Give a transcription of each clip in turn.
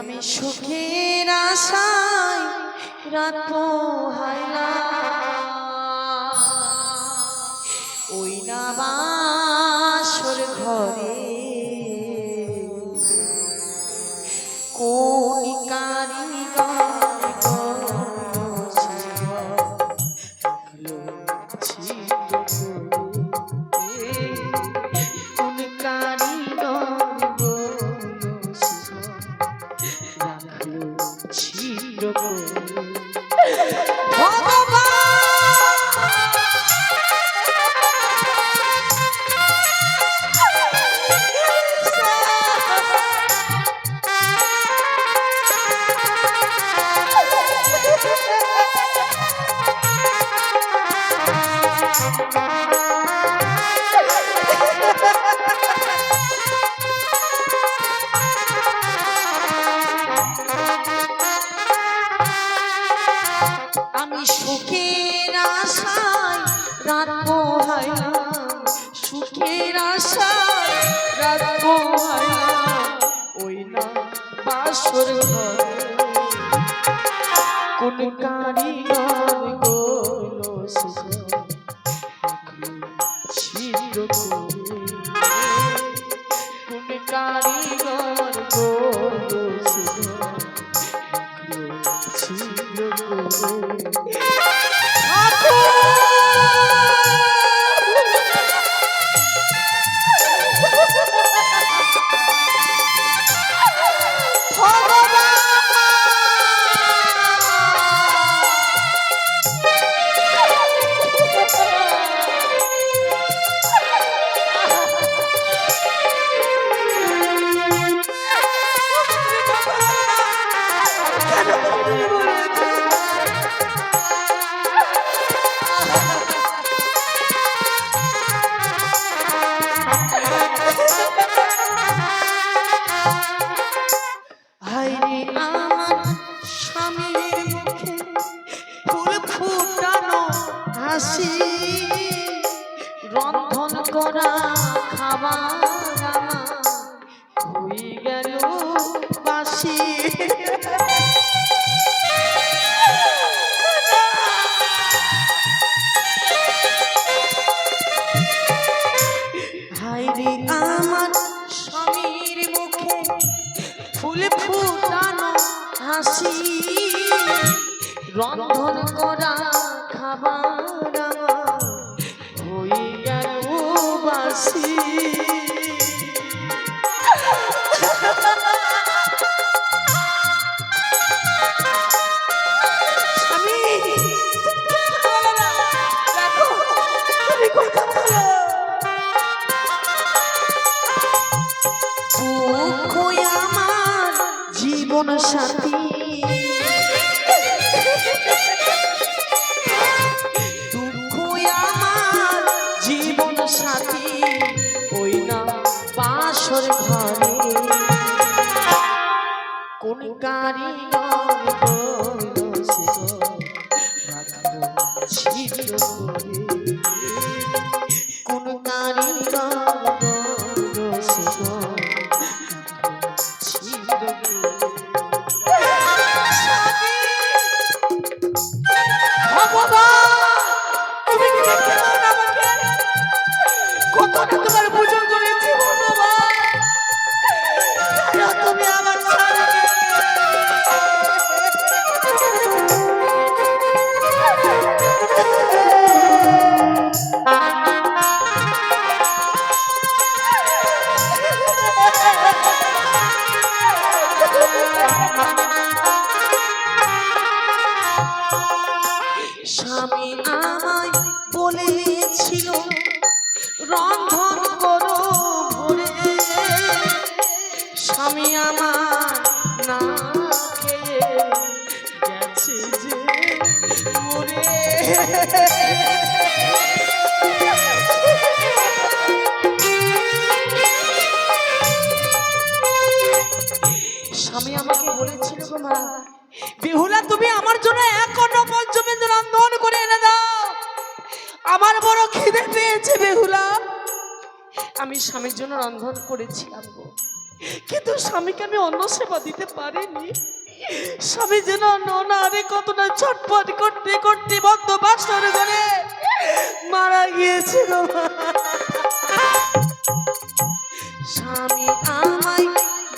আমি সুখের আশায় রাত পোহাইলাম ওই না বাসর ঘরে কোন আমি সুখের আশায় রাত পোহাইলাম সুখের আশায় রাত পোহাইলাম ওই না বাসর ঘরে কোন কারিগর গোলো ছিদ্র করে কোন কারিগর গোলো ছিদ্র করে রন্ধন করা খাবার হয়ে গেল বাসি হায়রে আমার স্বামীর মুখে ফুল ফুটানো হাসি রন্ধন করা খাবার হয়ে গেল বাসি আমার জীবন সাথী দুঃখ আমার জীবন সাথী ওই না বাসর ঘরে কোন কারিগর ছিদ্র করে কোন কারিগর তোমার পূজন করেছি তুমি আমার স্বামী আমায় বলেছিল রন্ধন করো ভরে স্বামী আমার না খেয়ে গেছে যে মরে স্বামী আমাকে বলেছিল গো মা বেহুলা তুমি আমার জন্য এক অন্ন পঞ্চমের রন্ধন করে এনে দাও আমার বড় খিদে পেয়েছে বেহুলা আমি স্বামীর জন্য রন্ধন করেছিলাম গো কিন্তু স্বামীকে আমি অন্ন সেবা দিতে পারিনি। স্বামী যেন ননারে কতটা ছটফট করতে করতে বদ্ধ বাসর করে মারা গিয়েছিল। স্বামী আমায়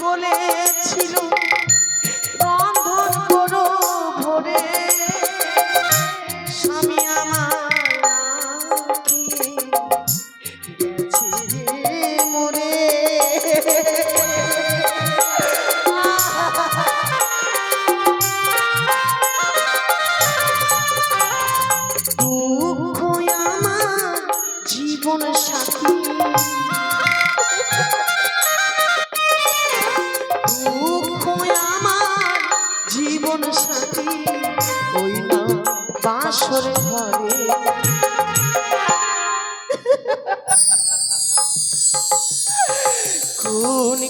বলেছিল রন্ধন করো ভোরে, স্বামী আমার গেছে মরে। দুঃখ আমার জীবন সাথী, দুঃখ আমার জীবন সাথী, ওই না বাসর ঘরে। কোন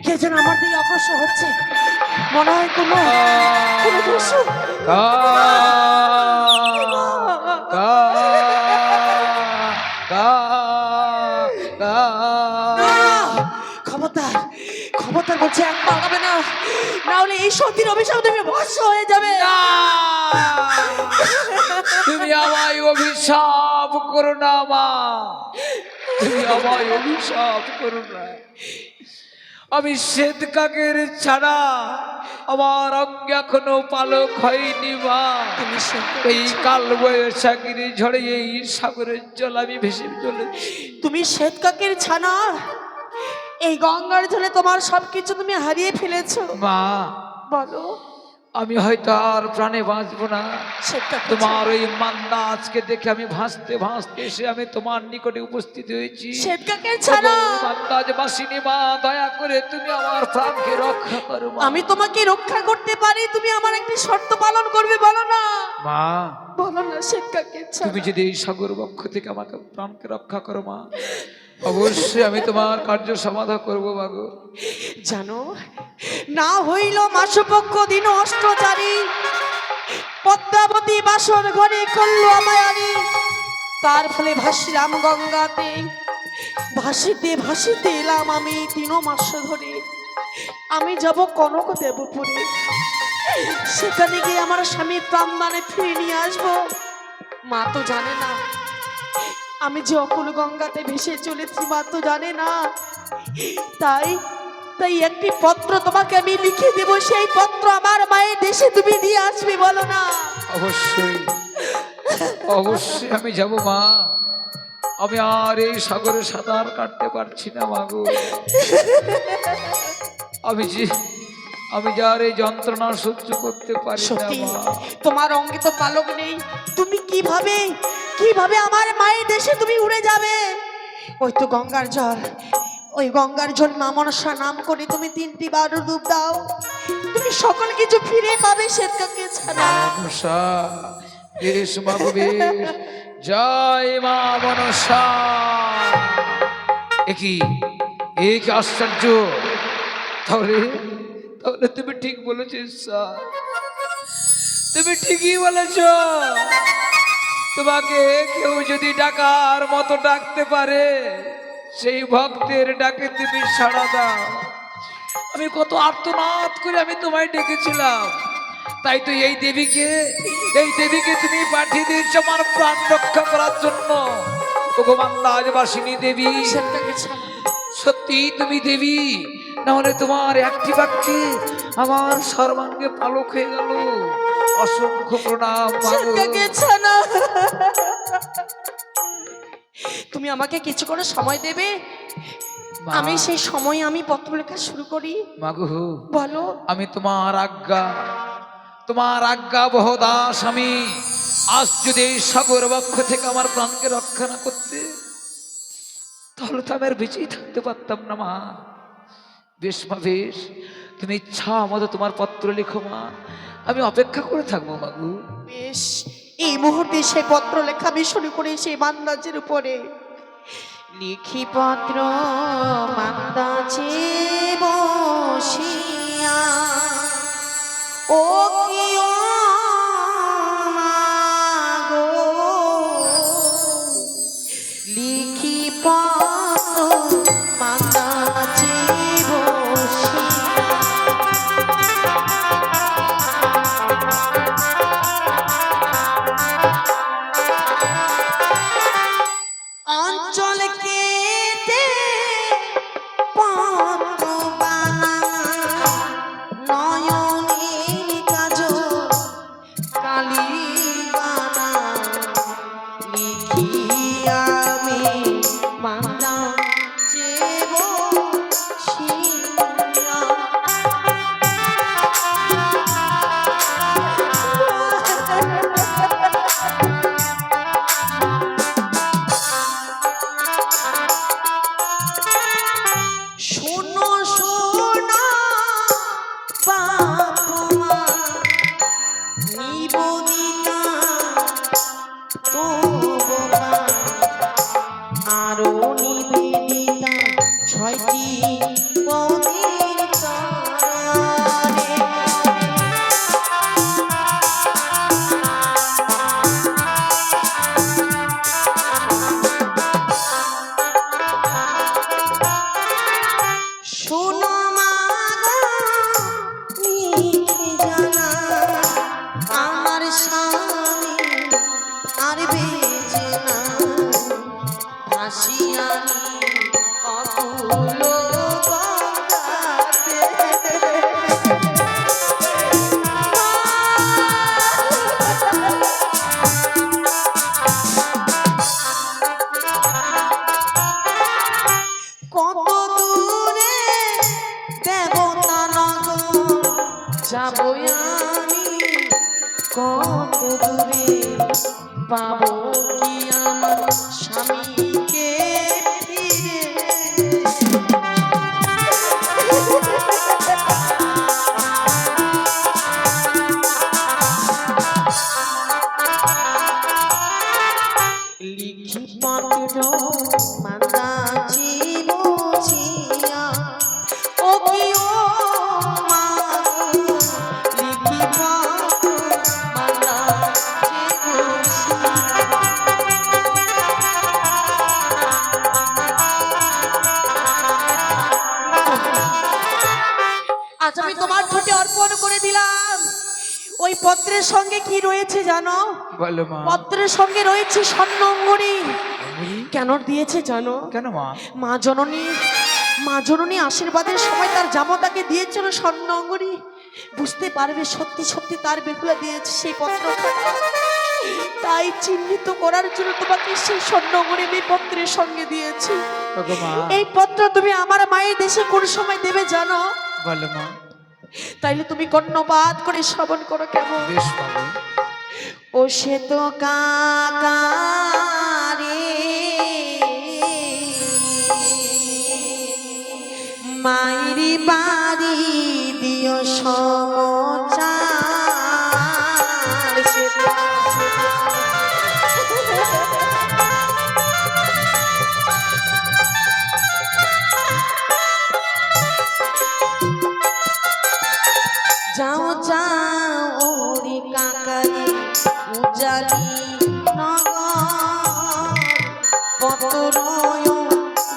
কে যেন আমার দিকে অগ্রসর হচ্ছে, মনে হয় কোনো দস্যু। খবরদার খবরদার বলছে, এক পা আগাবে না, না হলে এই সতীর অভিশাপ তুমি ভস্ম হয়ে যাবে। তুমি আমায় অভিশাপ করো না মা, তুমি আমায় অভিশাপ করো না। আমি শ্বেত কাকের ছাড়া আমার অঙ্গে এখনো পালক হয়নি মা। এই কাল বৈশাখীর ঝড়ে এই সাগরের জল আমি ভেসে চলেছি। তুমি শ্বেত কাকের ছানা, এই গঙ্গার জলে তোমার সবকিছু তুমি হারিয়ে ফেলেছো মা। বলো, আমি হয়তো আর প্রাণে বাঁচবো না। তোমার ওই মান্না আজকে দেখে আমি ভাসতে ভাসতে এসে আমি তোমার নিকটে উপস্থিত হয়েছি। বাসিনী মা, দয়া করে তুমি আমার প্রাণকে রক্ষা করো। আমি তোমাকে রক্ষা করতে পারি, তুমি আমার একটি শর্ত পালন করবে। বলো না মা, বলো না। তুমি যদি এই সাগর বক্ষ থেকে আমাকে প্রাণকে রক্ষা করো মা, অবশ্যই আমি তোমার কার্য সমাধান করবো মাগো। জানো না, হইল মাসপক্ষ দিন অষ্টচারী, পদ্মাবতী বাসর ঘরে করলো আমায়ারি। তার ফলে ভাসিলাম গঙ্গাতে, ভাসিতে ভাসিতে এলাম আমি 3 মাস ধরে। আমি যাব কনক দেবপুরে, সেখানে গিয়ে আমার স্বামীর প্রাণদানে ফিরে নিয়ে আসবো। মা তো জানে না আমি যে অকুল গঙ্গাতে ভেসে চলেছি, মা তো জানে না। তাই তাই একটি পত্র তোমাকে আমি লিখে দেব, সেই পত্র আমার মায়ের দেশে তুমি দিয়ে আসবে। বলো না। অবশ্যই অবশ্যই আমি যাব মা। আমি আর এই সাগরে সাঁতার কাটতে পারছি না মাগো। আমি যার এই যন্ত্রণা সহ্য করতে পারি না মা। তোমার অঙ্গে তো পালক নেই, তুমি কিভাবে আমার মায়ের দেশে তুমি উড়ে যাবে? ওই তো গঙ্গার জল, ওই গঙ্গার জল মা মনসা নাম করে তুমি 3টি বার ডুব দাও, তুমি সকল কিছু ফিরে পাবে। শ্বেতকাকে ছাড়া মনসা বেশ মাগো বেশ, জয় মা মনসা। এ কি আশ্চর্য! তাহলে তুমি ঠিক বলেছ স্যার, তুমি ঠিকই বলেছ। তোমাকে কেউ যদি ডাকার মতো ডাকতে পারে, সেই ভক্তের ডাকে তুমি সাড়া দাও। আমি কত আর্তনাদ করে আমি তোমায় ডেকেছিলাম, তাই তো এই দেবীকে তুমি পাঠিয়ে দিয়েছ আমার প্রাণ রক্ষা করার জন্য। ভগবান রাজবাসিনী দেবী, সত্যি তুমি দেবী, না হলে তোমার একটি বাক্যে আমার সর্বাঙ্গে পালক হয়ে গেল। অসংখ্য প্রণাম। তুমি আমাকে কিছুক্ষণ সময় দেবে, মা, আমি সেই সময় আমি পত্র লেখা শুরু করি। মাগো বলো। আমি তোমার আজ্ঞা বহ দাস আমি। আজ যদি এই সাগর বক্ষ থেকে আমার প্রাণকে রক্ষা না করতে, তাহলে তো আমি আর বেঁচেই থাকতে পারতাম না মা। বেশ মা বেশ, তুমি ইচ্ছা মতো তোমার পত্র লিখো মা, আমি অপেক্ষা করে থাকবো মাগু। বেশ, এই মুহূর্তে সেই পত্র লেখা আমি শুরু করি সেই মান্দাজের উপরে। লিখি পত্র মান্দাজে বসিয়া, ও কি ও মাগো, লিখি পত্র মান্দাজে বসিয়া। অঞ্চল কেটে পদ্ম বানা, নয়নের কাজল কালি বানা, লিখি আমি মালা যে বসিয়া। শোনো শোনো বাবা নিবেদিতা তো বাবা, আরো নিবেদিতা ছয়টি পদের তরে। শোনো মাগো লিখে জানা, আমার স্বামী আর বেঁচে না, ভাসিয়ানি অকুল গঙ্গাতে। কত দূরে দেবতা নগর যাবো আমি, কত দূরে পাবো কি আমার স্বামীকে ফিরে। লিখি পত্র মান্দাজে বসিয়া, ও কি ও মাগো, লিখি পত্র মান্দাজে বসিয়া। আজ আমি তোমার ঠোঁটে অর্পণ করে দিলাম। ওই পত্রের সঙ্গে কি রয়েছে জানো? বলো মা। পত্রের সঙ্গে রয়েছে স্বর্ণ অঙ্গুরি। কেন দিয়েছে জানো? কেন মা? মা জননী আশীর্বাদের সময় তার জামাতাকে দিয়েছিল স্বর্ণ অঙ্গুরি। বুঝতে পারবে সত্যি সত্যি তার বেহুলা দিয়েছে সেই পত্রটা। তাই চিহ্নিত করার জন্য তোমাকে সেই স্বর্ণ অঙ্গুরি আমি পত্রের সঙ্গে দিয়েছি। ওগো মা, এই পত্র তুমি আমার মায়ের দেশে কোন সময় দেবে জানো? বলো মা। তাইলে তুমি কর্ণপাত করে শ্রবণ করো কেমন? বেশ বাবু। ও সে তো কাকারে মাইরি বাড়ি দিও সমাচার। সে তো যাও যাও ওরে কাকারে উজালি নগর, পত্র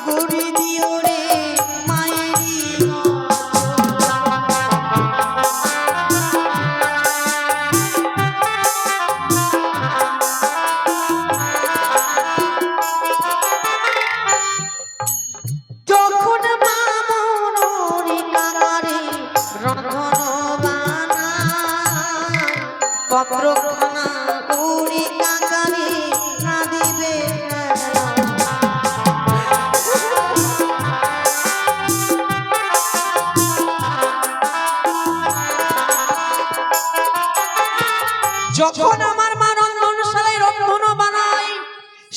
গড়ি দিও রে মায়েরি যখন মামন ওরে কাকারে রন্ধন পত্রখানা উড়ি কাকারে না দিবে।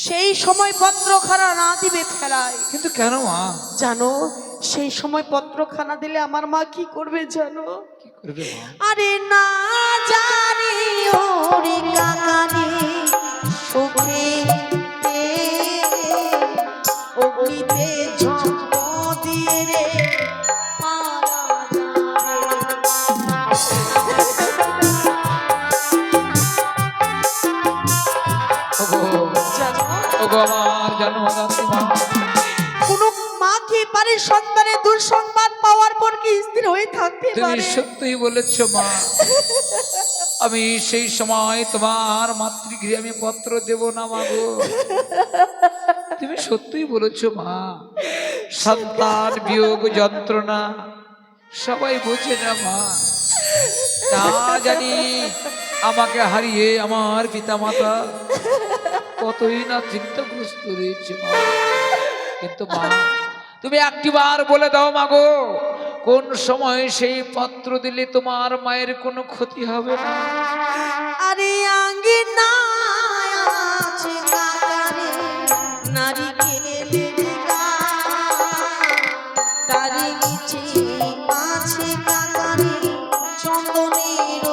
সেই সময় পত্রখানা না দিবে ফেরায়। কিন্তু কেন মা? জানো সেই সময় পত্রখানা দিলে আমার মা কি করবে জানো? কি করবে মা? আরে না জানি ওরে কাকারে সুখে অগ্নিতে ঝম্প দিয়ে রে মারা যাবে। ওগো আমার জন্মদাত্রী মা, কোনো মা কি পারে সন্তানের দুঃসংবাদ পাওয়ার পর কি স্থির হয়ে থাকতে তুমি পারে? সত্যিই বলেছ মা। আমি সেই সময় তোমার মাতৃগৃহে আমি পত্র দেব না মা গো। তুমি সত্যিই বলেছ মা। সন্তান বিয়োগ যন্ত্রণা সবাই বোঝে না মা। না জানি আমাকে হারিয়ে আমার পিতামাতা কতই না চিন্তাগ্রস্ত রয়েছে মা। কিন্তু মা তুমি একটিবার বলে দাও মা গো, কোন সময় সেই পত্র দিলে তোমার মায়ের কোনো ক্ষতি হবে না? আরে আঙ্গে না আছে কাকারে নারিকেলের গাছ, তারি নিচে আছে কাকারে চন্দনের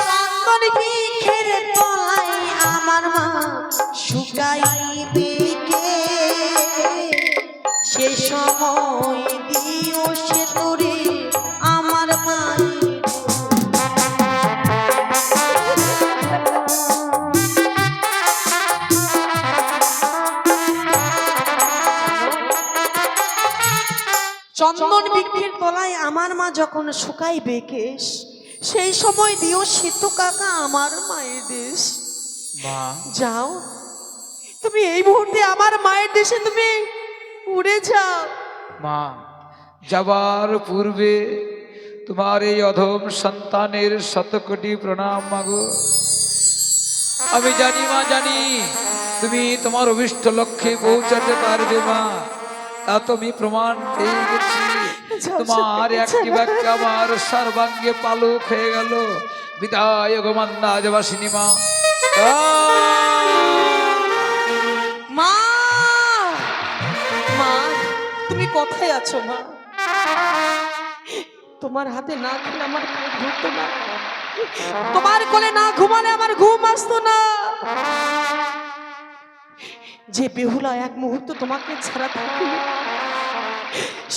চন্দন বৃক্ষের তলায় আমার মা শুকাইবে কে? সে সময় দিও সে তোরে আমার মায়ের। চন্দন বৃক্ষের তলায় আমার মা যখন শুকাইবে কেশ, সেই সময় দিও সেতু কাকা আমার মায়ের দেশ। মা যাও তুমি এই মুহূর্তে আমার মায়ের দেশে তুমি উড়ে যাও। মা যাবার পূর্বে তোমার এই অধম সন্তানের শতকোটি প্রণাম মাগো। আমি জানি মা, জানি তুমি তোমার অভিষ্ট লক্ষ্যে পৌঁছাতে পারবে মা। তা তুমি প্রমাণ পেয়ে গেছি। তোমার একটি বাক্য আমার সর্বাঙ্গে পালক হয়ে গেল। বিদায় গো মান্দাজবাসিনী মা। মা মা তুমি কোথায় আছো মা? তোমার হাতে না খেলে আমার পেট ভরতো না, তোমার কোলে না ঘুমালে আমার ঘুম আসতো না। যে বেহুলা এক মুহূর্ত তোমাকে ছাড়া থাকে,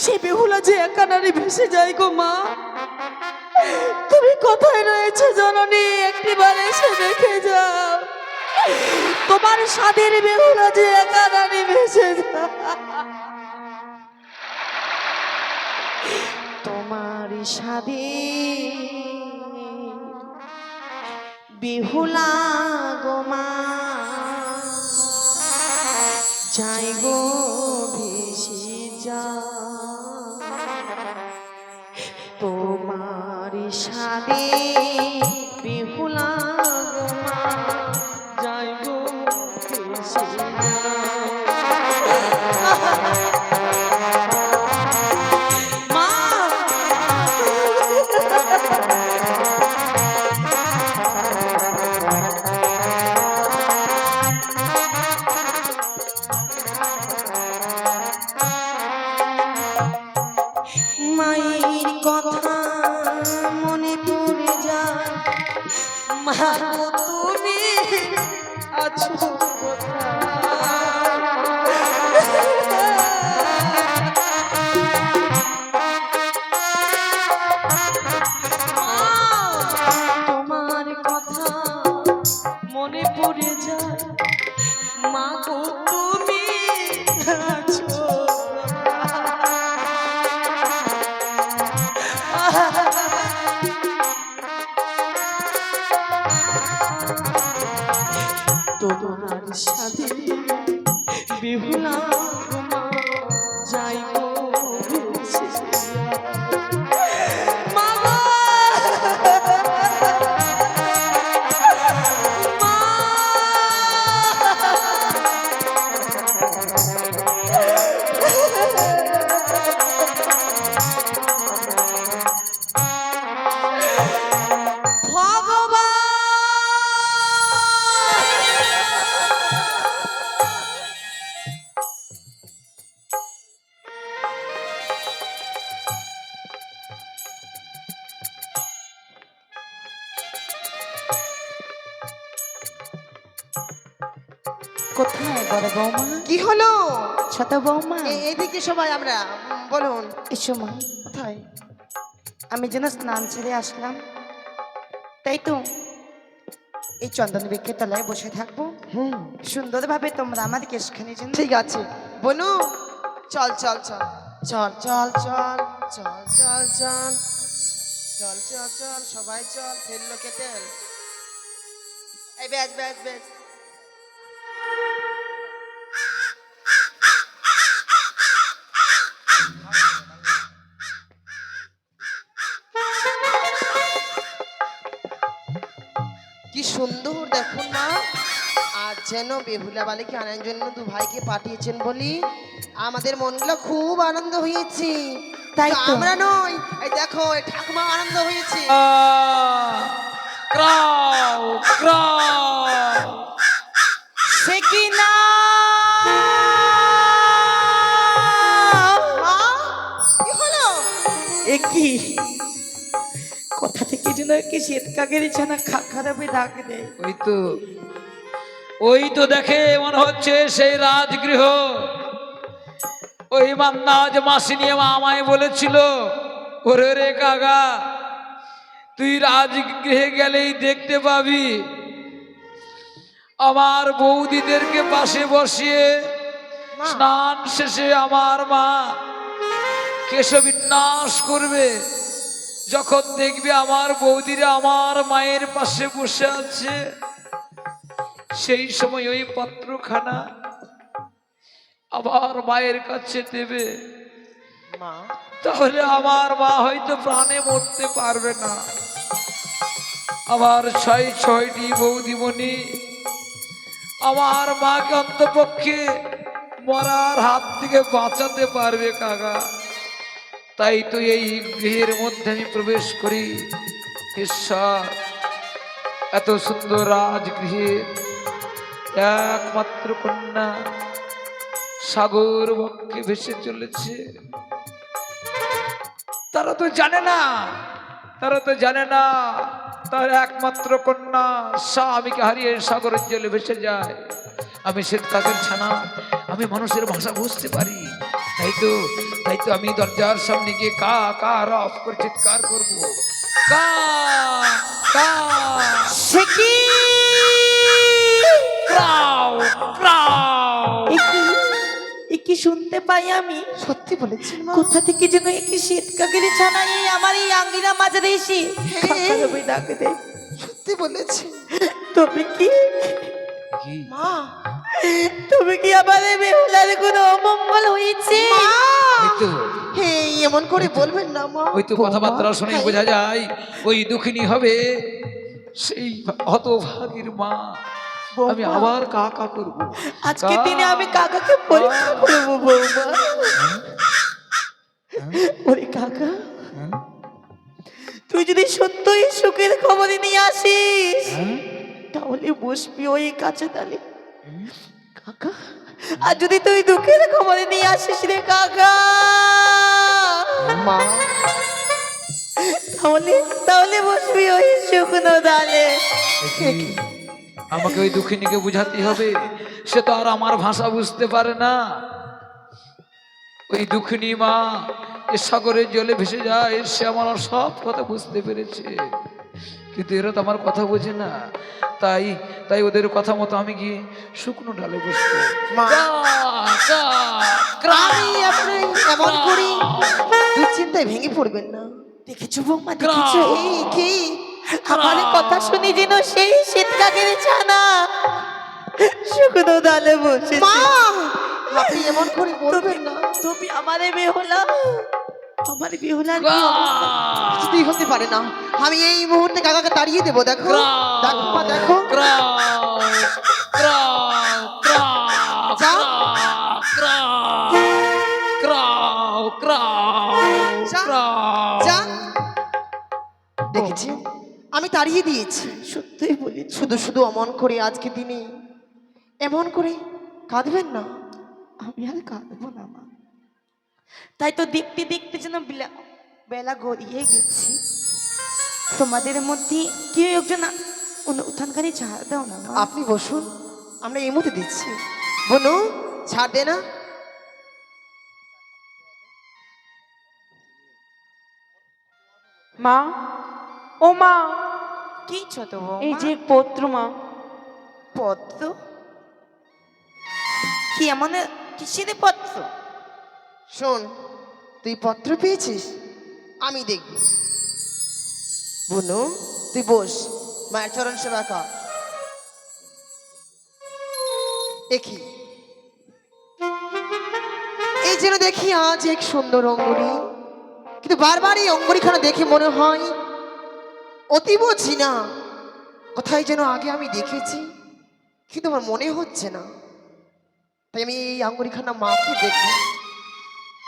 সে বেহুলা যে একা নারী ভেসে যায় গো মা। তুমি কোথায় রয়েছে জননী, একটিবার এসে দেখে যাও। তোমার স্বাদের বেহুলা যে একা নারী ভেসে যায়। তোমার স্বাদে বেহুলা গো মা যাই গো ভেসে যা। তোমার স্বাদে বেহুলা গো মা যাই গো ভেসে যা। মা মায়ের কথা মনে পড়ে যায়, মা গো তুমি আছো তোমার কথা মনে পড়ে যায়, মা গো তুমি আছো। তোমার কোথায় বড় বৌমা? কি হলো? ছোট বৌমা এদিকে সবাই আমরা বলুন। এসো মা। কোথায়? আমি যেন স্নান ছেড়ে আসলাম, তাই তো এই চন্দন বৃক্ষের তলায় বসে থাকবো। সুন্দরভাবে তোমরা আমার কেশখানি যেন। ঠিক আছে বনু, চল চল চল চল চল চল চল চল চল চল চল চল সবাই চল, ফেললো কে তেল। এই ব্যাস ব্যাস ব্যাস। কি সুন্দর দেখুন না, আজ যেন বেহুলা বালিকে আনার জন্য দু ভাইকে পাঠিয়েছেন বলি আমাদের মনগুলো খুব আনন্দ হয়েছে। তাই তো। আমরা নই, এই দেখো এই ঠাকুমা আনন্দ হয়েছে। ক্রাউ ক্রাউ সে কি না মা, কি হলো? একই কথা থেকে যেন কি শীত কাকের ছানা খারাপে ডাক দেয়। ওই তো দেখে মনে হচ্ছে সেই রাজগৃহ। ওই মান্নাজ মাসি নিয়ে আমায় বলেছিল, ওরে রে কাকা, তুই রাজগৃহে গেলেই দেখতে পাবি আমার বৌদিদেরকে পাশে বসিয়ে স্নান শেষে আমার মা কেশবিন্যাস করবে। যখন দেখবে আমার বৌদিরা আমার মায়ের পাশে বসে আছে, সেই সময় ওই পাত্রখানা আবার মায়ের কাছে দেবে। মা, তাহলে আমার মা হয়তো প্রাণে মরতে পারবে না। আমার ছয়টি বৌদিমণি আমার মাকে অন্তপক্ষে মরার হাত থেকে বাঁচাতে পারবে কাকা। তাই তো এই গৃহের মধ্যে আমি প্রবেশ করি। ঈশ্বর, এত সুন্দর রাজগৃহের একমাত্র কন্যা সাগর বক্ষে ভেসে চলেছে। তারা তো জানে না তার একমাত্র কন্যা স্বামীকে হারিয়ে সাগরের জলে ভেসে যায়। আমি শ্বেত কাকের ছানা, আমি মানুষের ভাষা বুঝতে পারি। তাই তো আমি দরজার সামনে গিয়ে কা কা রফ করে চিৎকার করবো, কা কা সে কি ক্রাউ ক্রাউ। কি শুনতে পাই আমি? সত্যি বলেছেন মা? কোথা থেকে যেন একই শীত কাকের ছানা এই আমার এই আঙ্গিনা মাঝে এসে খারাপে ডাক দেয়। সত্যি বলেছেন তবে কি মা? তুমি কি আমার এই বেহুলার কোনো অমঙ্গল হয়েছে? ওই তো হে, এমন করে বলবেন না মা। ওই তো কথাবার্তা শুনে বোঝা যায় ওই দুঃখিনী হবে সেই হতভাগীর মা। আমি আবার কাকা করবো। আজকে দিনে আমি কাকাকে পরীক্ষা করবো বৌমা। ওরে কাকা, তুই যদি সত্যই সুখের খবর নিয়ে আসিস তাহলে বসবি ওই কাছে তালে কাকা। আর যদি তুই দুঃখের খবর নিয়ে আসিস রে কাকা, মা, তাহলে বসবি ওই শুকনো ডালে। আমাকে ওই দুঃখিনীকে বুঝাতে হবে, সে তো আর আমার ভাষা বুঝতে পারে না। ওই দুঃখিনী মা যে সাগরের জলে ভেসে যায়, সে আমার সব কথা বুঝতে পেরেছে, কিন্তু এরা তো আমার কথা বোঝে না। তাই ওদের কথা মতো আমি গিয়ে শুকনো ডালে বসবো। মা, কা, কা, ক্রা, আমি আপনি এমন করি দুশ্চিন্তায় ভেঙে পড়বেন না। দেখেছো বৌমা, দেখেছো? এই কি আমার কথা শুনি যেন সেই শীতকাকের ছানা শুকনো ডালে বসে। মা, আপনি এমন করে বলবেন না। তুমি আমার বেহুলা, আমার বেহুলার ক্রা, কিছুতেই হতে পারে না। আমি এই মুহূর্তে কাকাকে তাড়িয়ে দেবো। দেখো দেখো মা, দেখো। ক্রাউ, ক্রাউ, ক্রাউ, যা। ক্রাউ, ক্রাউ, ক্রাউ, যা, ক্রাউ। যা। দেখেছি, আমি তাড়িয়ে দিয়েছি। সত্যই বলি, শুধু শুধু অমন করে আজকে দিনে এমন করে কাঁদবেন না। আমি আর কাঁদবো না মা। তাই তো দেখতে দেখতে যেন বেলা গড়িয়ে গেছি। তোমাদের মধ্যে কেউ একজন উত্থানকারী ছাড় দাও না মা। আপনি বসুন, আমরা এই মুহূর্তে দিচ্ছি। বনু ছাড় দে না। মা, ও মা, কি ছোট এই যে পত্র মা। পত্র? কি এমন কিসের পত্র? শোন, তুই পত্র পেয়েছিস, আমি দেখব। বনু তুই বস, মায়ের চরণ সেবা কর। দেখি এই যেন দেখি আজ এক সুন্দর অঙ্গুরি, কিন্তু বারবার এই অঙ্গুরিখানা দেখে মনে হয় অতীব চিনা, কোথায় যেন আগে আমি দেখেছি, কিন্তু আমার মনে হচ্ছে না। তাই আমি এই আঙ্গুরিখানা মাকে দেখি,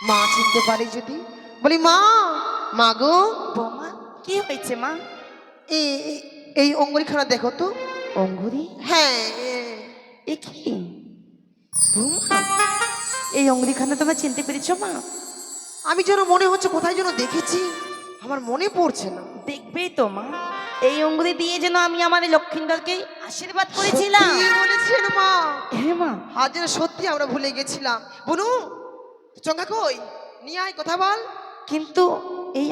মা চিনতে পারে যদি। বলি মা, মা গো। বৌমা, কি হয়েছে মা? এই অঙ্গুরিখানা দেখো তো। অঙ্গুরি? হ্যাঁ। এ কি বৌমা, এই অঙ্গুরিখানা তোমার চিনতে পেরেছো মা? আমি যেন মনে হচ্ছে কোথায় যেন দেখেছি, আমার মনে পড়ছে না। দেখবেই তো মা, এই অঙ্গুরি দিয়ে যেন আমি আমার লক্ষ্মীন্দরকে আশীর্বাদ করেছিলাম। সত্যি বলেছেন মা। হ্যাঁ মা। আজ যেন সত্যি আমরা ভুলে গেছিলাম। বনু চঙ্গা কই, নিয়ে আয়, কথা বল। কিন্তু এই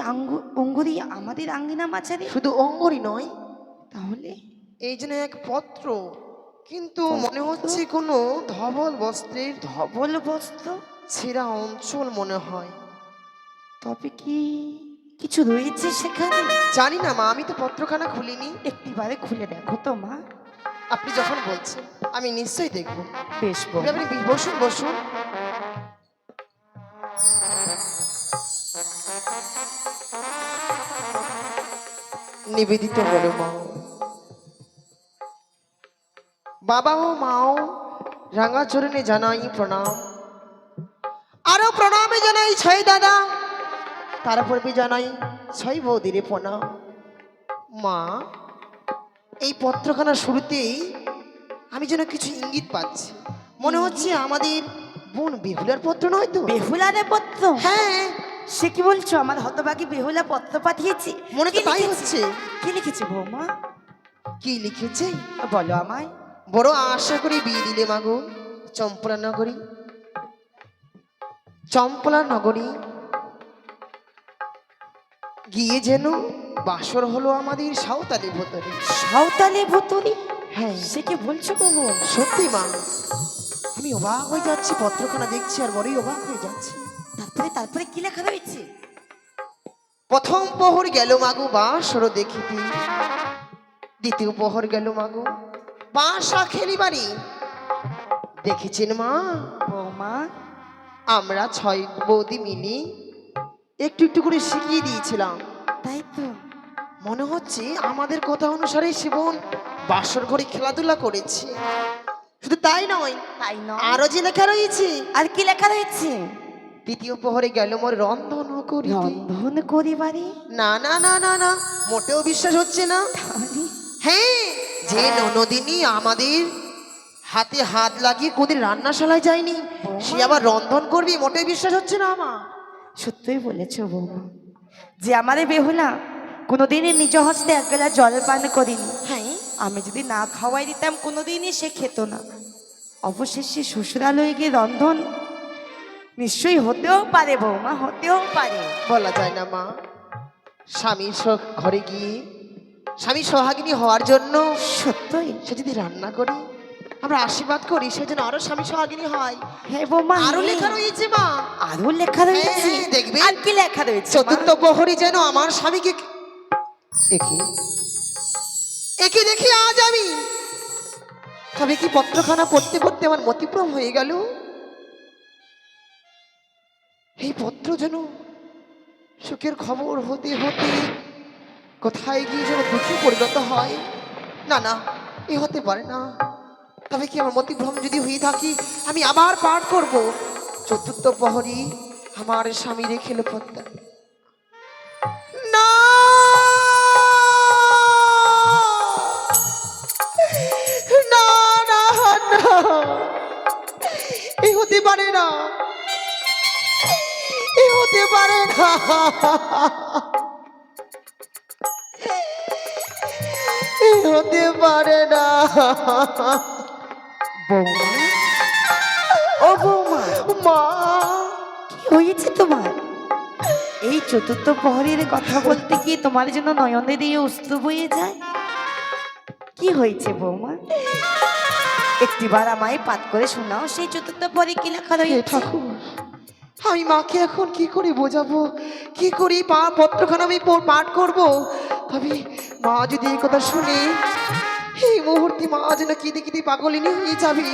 অঙ্গুরি আমাদের আঙ্গিনা মাঝারে। শুধু অঙ্গুরি নয়, তাহলে এই যেন এক পত্র, কিন্তু মনে হচ্ছে কোনো ধবল বস্ত্রের ধবল বস্ত্র, ছেঁড়া অঞ্চল মনে হয়। তবে কি কিছু রয়েছে সেখানে? জানি না মা, আমি তো পত্রখানা খুলিনি। একটিবারে খুলে দেখো তো মা। আপনি যখন বলছেন আমি নিশ্চয়ই দেখবো। বেশ বৌমা। আপনি বসুন বসুন। নিবেদিত বলো মা। বাবা ও মাও রাঙা চরণে জানাই প্রণাম। আরো প্রণামে জানাই ছয় দাদা, তারপর জানাই ছয় বৌদিরে প্রণাম। মা, এই পত্রখানা শুরুতেই আমি যেন কিছু ইঙ্গিত পাচ্ছি, মনে হচ্ছে আমাদের বোন বেহুলার পত্র নয় তো? বেহুলারে পত্র? হ্যাঁ। সে কি বলছো? আমার হতভাগী বেহুলা পত্র পাঠিয়েছে? মনে তো কি তাই লিখেছে? হচ্ছে। কি লিখেছে বৌমা? কি লিখেছে বলো আমায়। বড় আশা করি বিয়ে দিলে মাগো চম্পলা নগরী, চম্পলা নগরী গিয়ে যেন বাসর হলো আমাদের সাঁওতালি ভোতরে। সাঁওতালি ভুতুরি? হ্যাঁ। সে কি বলছো বাবু? সত্যি মা, আমি অবাক হয়ে যাচ্ছি, পত্রখানা দেখছি আর বড়ই অবাক হয়ে যাচ্ছি। তারপরে তারপরে কি লেখা রয়েছে? প্রথম প্রহর গেল মাগো বাসর দেখিতে, দ্বিতীয় প্রহর গেল মাগো বাসা খেলিবারি। দেখেছেন মা, বৌমা, আমরা ছয় বৌদি মিলি একটু একটু করে শিখিয়ে দিয়েছিলাম। তাই তো মনে হচ্ছে আমাদের কথা অনুসারে শিবন বাসর ঘরে খেলাধুলা করেছে। শুধু তাই নয়, তাই নয়, আরো যে লেখা রয়েছে। আর কি লেখা রয়েছে? তৃতীয় প্রহরে গেল মোর রন্ধন করি। রন্ধন করিবারে? না না না না না, মোটেও বিশ্বাস হচ্ছে না। তাহলে হ্যাঁ, যে ননদিনী আমাদের হাতে হাত লাগিয়ে কোনদিন রান্নাশালায় যায়নি, সে আবার রন্ধন করবি, মোটেও বিশ্বাস হচ্ছে না আমার। সত্যই বলেছো বৌমা, যে আমারে বেহুলা কোনোদিনই নিজ হস্তে এক বেলা জল পান করিনি। হ্যাঁ, আমি যদি না খাওয়াই দিতাম কোনোদিনই সে খেত না। অবশেষে শ্বশুরালয়ে গিয়ে রন্ধন নিশ্চয়ই হতেও পারে বৌমা, হতেও পারে। বলা যায় না মা। স্বামীর ঘরে গিয়ে স্বামী সোহাগিনী হওয়ার জন্য সত্যই সে যদি রান্না করি, আমরা আশীর্বাদ করি সে যেন আরো স্বামী সোহাগিনী হয়। হ্যাঁ বৌমা, আরো হ্যাঁ। লেখা রয়েছে মা। আরো লেখা রয়েছে? হ্যাঁ, দেখবে। আর কি লেখা রয়েছে? চতুর্থ প্রহরী যেন আমার স্বামীকে একে একে দেখি আজ আমি, তবে কি পত্রখানা পড়তে পড়তে আমার মতিভ্রম হয়ে গেল। এই পত্র যেন সুখের খবর হতে হতে কোথায় গিয়ে যেন দুঃখে পরিণত হয়। না না, এ হতে পারে না। তবে কি আমার মতিভ্রম যদি হয়ে থাকি, আমি আবার পাঠ করব। চতুর্থ প্রহরী আমার স্বামী রেখেল পদ্মা। না, না না না, এ হতে পারে না, এ হতে পারে না, এ হতে পারে না। বৌমা, ও বৌমা, মা কি হয়েছে তোমার? এই চতুর্থ প্রহরের কথা বলতে কি তোমার জন্য নয়নে দিয়ে অশ্রু বয়ে যায়? কি হয়েছে বৌমা? একটিবার আমায় পাঠ করে শোনাও, সেই চতুর্থ প্রহরে কি লেখা হে রয়েছে? ঠাকুর, আমি মাকে এখন কি করে বোঝাবো, কি করে পত্রখানা আমি পাঠ করব? তবে মা যদি এই কথা শুনে, এই মুহূর্তে মা যেন কেঁদে কেঁদে পাগলিনী হয়ে যাবে।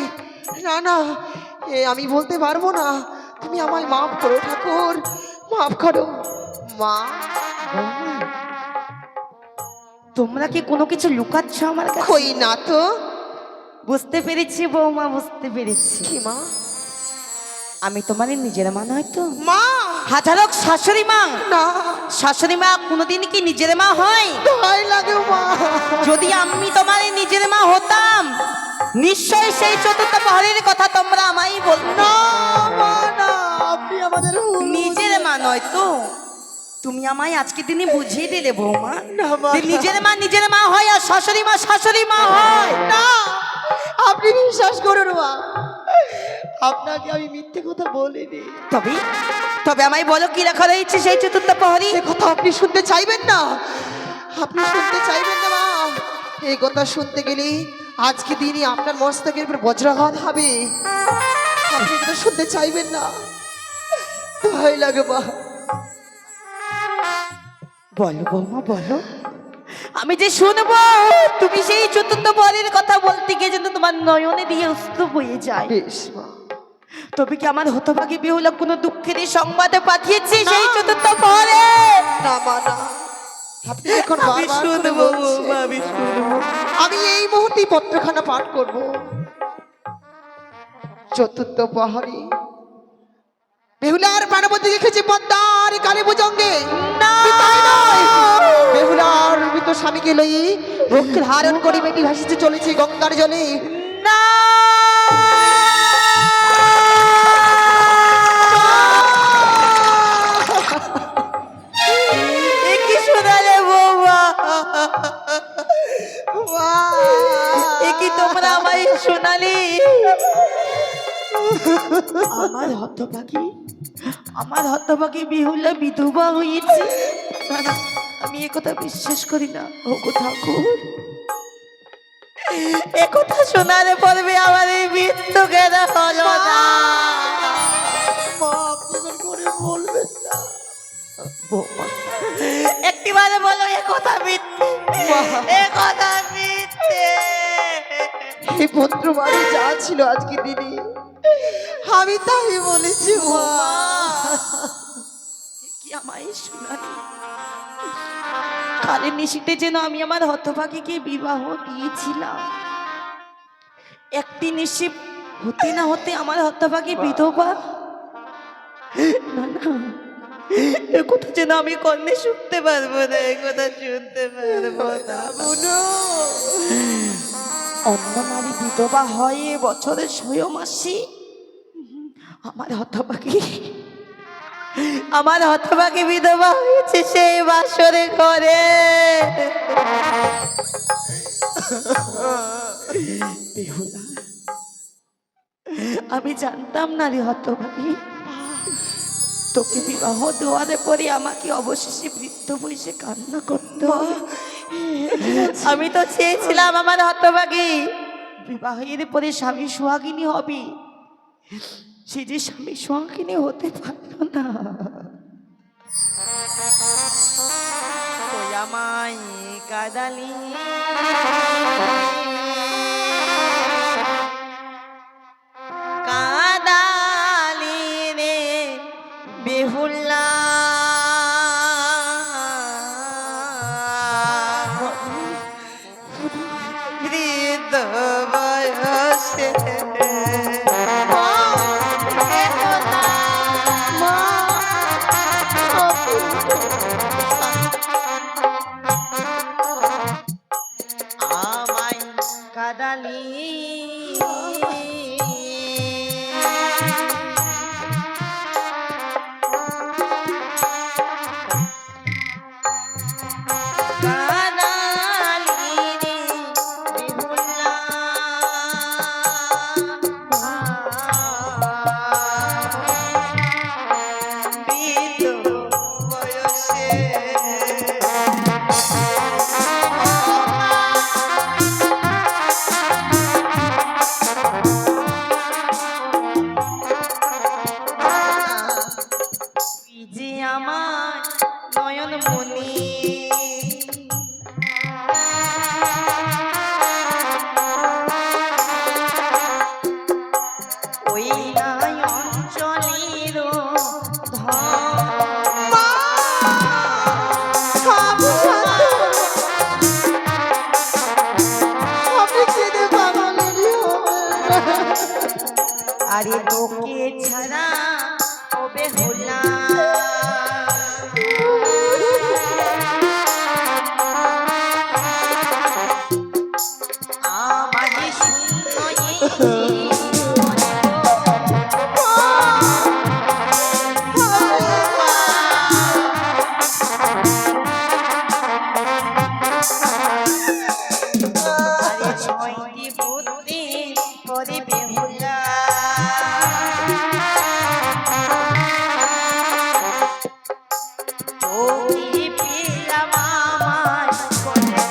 না না, আমি বলতে পারবো না। তুমি আমায় মাফ করো ঠাকুর, মাফ করো মা। বৌমা, তোমরা কি কোনো কিছু লুকাচ্ছ আমার কাছে? কই না তো। বুঝতে পেরেছি বৌমা, বুঝতে পেরেছি। কি মা? আমি তোমার নিজের মা নয় তো? মা হাজারক শাশুড়ি মা। না, শাশুড়ি মা কোনোদিন কি নিজের মা হয়? ভয় লাগে মা। যদি আমি তোমার নিজের মা হতাম, নিশ্চয়ই সেই চতুর্থ প্রহরের কথা তোমরা আমায় বলতো। না মা না, আপনি আমাদের নিজের মা নয় তো? তুমি আমায় আজকে দিনে বুঝিয়ে দিলে বৌমা, না মা। যে নিজের মা হয় আর শাশুড়ি মা হয়। না, আপনি বিশ্বাস করুন মা, আপনাকে আমি মিথ্যে কথা বলিনি। তবে তবে আমায় বলো কি লেখা রয়েছে সেই চতুর্থ প্রহরী? এই কথা আপনি শুনতে চাইবেন না, আপনি শুনতে চাইবেন না মা। এই কথা শুনতে গেলে আজকে দিনই আপনার মস্তকের উপর বজ্রাঘাত হবে। আপনি কথা শুনতে চাইবেন না, ভয় লাগে মা। বলো বৌমা বলো, আমি যে শুনবো। তুমি সেই চতুর্থ প্রহরীর কথা বলতে গিয়ে যেন তোমার নয়নে দিয়ে অশ্রু বয়ে যায়। বেশ মা। তবে কি আমার হতভাগী বেহুলা কোনো দুঃখের সংবাদে পাঠিয়েছে সেই চতুর্থ প্রহরে? না মা না, আপনি এখন আমি বারবার করে শুনবো বলছেন। বৌমা, আমি শুনবো। আমি এই মুহূর্তে পত্রখানা পাঠ করব। চতুর্থ প্রহরী বেহুলার প্রাণবতী লিখেছে পদ্মার কালী ভুজঙ্গে। না! তাই নয়, বেহুলার মৃত স্বামীকে লই রক্ষের হারণ করি মেটি ভাসিতে চলেছে গঙ্গার জলে। না! এ কি শোনালে বৌমা? এ কি তোমরা আমায় শোনালি? আমার হতভাগী বিহুলা বিধবা হয়েছে। না, না, আমি এ কথা বিশ্বাস করি না। ওগো ঠাকুর, এ কথা শোনালে পড়বে আমার এই মৃত্যু কেন হলো না? মা, আপনি এবার করে বলবেন না। বৌমা, একটিবারে বলো এ কথা মিথ্যে, এ কথা মিথ্যে। এই পত্র বাড়ি যা ছিল আজকে দিনে আমি তাই বলেছি মা। কি আমায় শোনালি? কালের নিশিতে যেন আমি আমার হতভাগীকে বিবাহ দিয়েছিলাম, একটি নিশি হতে না হতে আমার হতভাগী বিধবা। না না, এ কথা যেন আমি কর্ণে শুনতে পারবো না, এ কথা শুনতে পারবো না। অন্য নারী বিধবা হয় এ বছরের ৬ মাসে, আমার হতভাগী বিধবা হয়েছে সেই বাসরে ঘরে। বেহুলা, আমি জানতাম না রে হতভাগী, তোকে বিবাহ দেওয়ার পরে আমাকে অবশেষে বৃদ্ধ বয়সে কান্না করতে হবে। আমি তো চেয়েছিলাম আমার হতভাগী বিবাহের পরে স্বামী সোহাগিনী হবে, সে যে স্বামী সোহাগিনী হতে পারল না। আমায় কাদালি কাদালি রে বেহুলা, বৃদ্ধ বয়সে আমায় মনে ওই নাই অঞ্চলের আরে তোকে ছাড়া কবে হলাম আমাদের শূন্য এই জীবনে আরে ছয়টি বুদ্ধি করে বেহুলা তোকে পেলাম আমার কোলে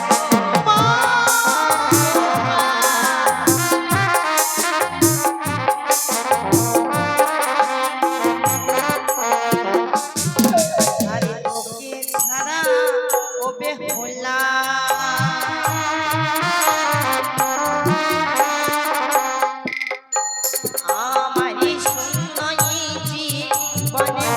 আরে তোকে ছাড়া কবে হলাম আমারই শূন্য এই জীবনে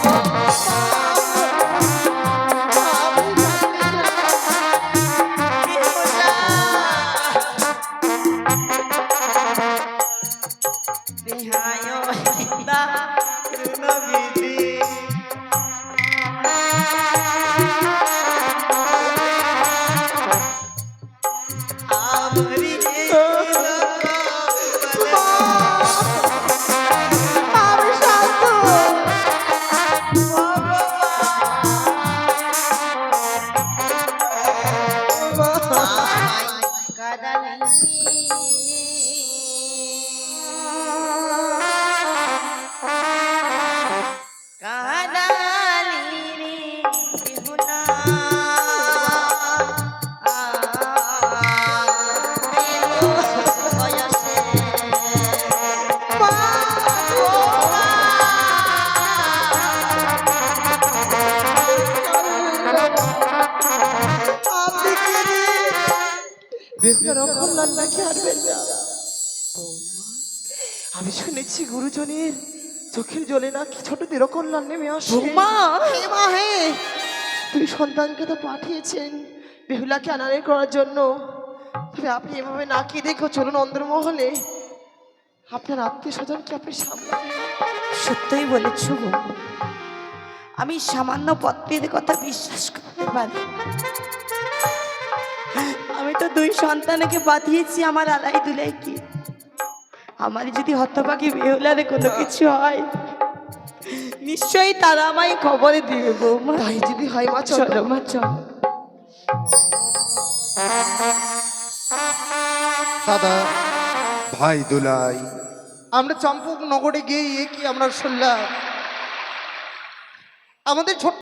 আমি শুনেছি গুরুজনের চোখের জলে নাকি ছোটদের কল্যাণ নেমে আসে বৌমা হে মা হে দুই সন্তানকে তো পাঠিয়েছেন বেহুলাকে আনারে করার জন্য তবে আপনি এভাবে না কি দেখো চলুন অন্দরমহলে আপনার আত্মীয় স্বজনকে আপনি সামলাবেন সত্যই বলেছ বৌমা। আমি সামান্য পত্রের কথা বিশ্বাস করতে পারি আমি তো দুই সন্তানকে পাঠিয়েছি আমার আলাই দুলাই কি আমার যদি হতভাগী বেহুলারে কোনো কিছু হয় নিশ্চয়ই তারা আমায় খবরে দিবে বৌমা তাই যদি হয় মা চলো চলো মা চল দাদা ভাই দুলাই আমরা চম্পক নগরে গিয়ে কি আমরা শুনলাম আমাদের ছোট্ট